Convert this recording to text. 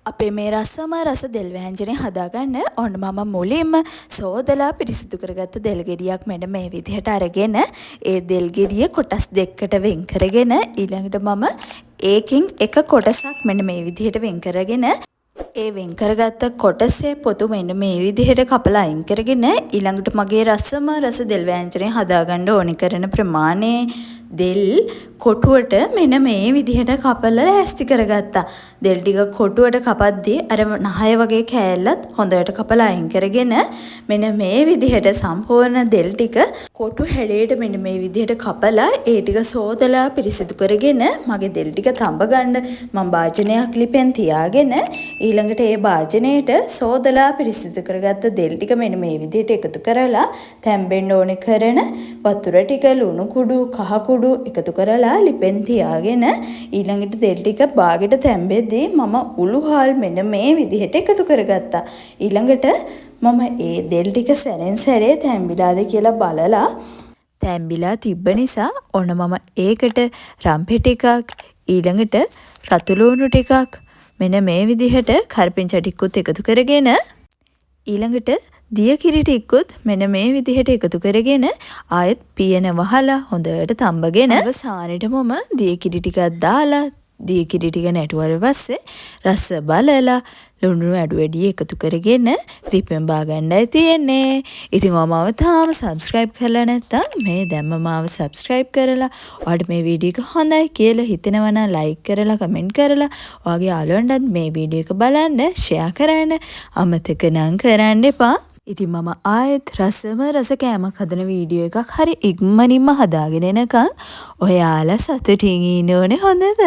අපේ මේ රසම රස දෙල් වෑංජනය හදාගන්න ඔන්න මම මුලින්ම සෝදලා පිරිසිදු කරගත්ත දෙල් ගෙඩියක් මෙන්න මේ විදිහට අරගෙන ඒ දෙල් ගෙඩිය කොටස් දෙකකට වෙන් කරගෙන ඊළඟට මම ඒකින් එක කොටසක් මෙන්න මේ විදිහට වෙන් කරගෙන ඒ වෙන් කරගත්ත කොටසේ පොතු මෙන්න මේ විදිහට කපලා අයින් කරගෙන ඊළඟට මගේ රසම රස දෙල් වෑංජනය හදාගන්න ඕනි කරන ප්‍රමාණය දෙල් කොටුවට මෙන්න මේ විදිහට කපලා ඇස්ති කරගත්තා. දෙල් ටික කොටුවට කපද්දී අර නහය වගේ කෑල්ලත් හොඳට කපලා අයින් කරගෙන මෙන්න මේ විදිහට සම්පූර්ණ දෙල් ටික කොටු හැඩයට මෙන්න මේ විදිහට කපලා ඒ ටික සෝදලා පිරිසිදු කරගෙන මගේ දෙල් ටික තඹ ගන්න මම භාජනයක් ලිපෙන් තියාගෙන ඊළඟට ඒ භාජනයේට සෝදලා පිරිසිදු කරගත්ත දෙල් ටික මෙන්න මේ විදිහට එකතු කරලා තැම්බෙන්න ඕනේ කරන වතුර ටික ලුණු කුඩු කහ කුඩු එකතු කරලා ලිපෙන් තියාගෙන ඊළඟට දෙල් ටික බාගෙට තැම්බෙද්දී මම උළුහල් මෙන්න මේ විදිහට එකතු කරගත්තා. ඊළඟට මම ඒ දෙල් ටික සැරෙන් සැරේ තැම්බිලාද කියලා බලලා තැම්බිලා තිබ්බ නිසා ඔන්න මම ඒකට රම්පෙ ටිකක් ඊළඟට රතු ලුණු ටිකක් මෙන්න මේ විදිහට කරපිංචා ටිකකුත් එකතු කරගෙන ඊළඟට දිය කිරි ටිකකුත් මෙන්න මේ විදිහට එකතු කරගෙන ආයෙත් පියන වහලා හොඳට තඹගෙන අවසානෙට මම දිය කිරි ටිකක් දාලා දිය කිරි ටික නැටුවට පස්සේ රස බලලා ලුණු අඩු වැඩි එකතු කරගෙන රිපෙන් බා ගන්නයි තියෙන්නේ. ඉතින් ඔයාව තාම subscribe කරලා නැත්නම් මේ දැම්ම මාව subscribe කරලා ඔයාලට මේ වීඩියෝ එක හොඳයි කියලා හිතෙනවා නම් like කරලා comment කරලා ඔයාගේ යාළුවන්ටත් මේ වීඩියෝ එක බලන්න share කරන්න අමතක නම් කරන්න එපා. ඉතින් මම ආයෙත් රසම රස කෑමක් හදන වීඩියෝ එකක් හරි ඉක්මනින්ම හදාගෙන එනකන් ඔයාලා සතුටින් ඉන්න ඕනේ හොඳද?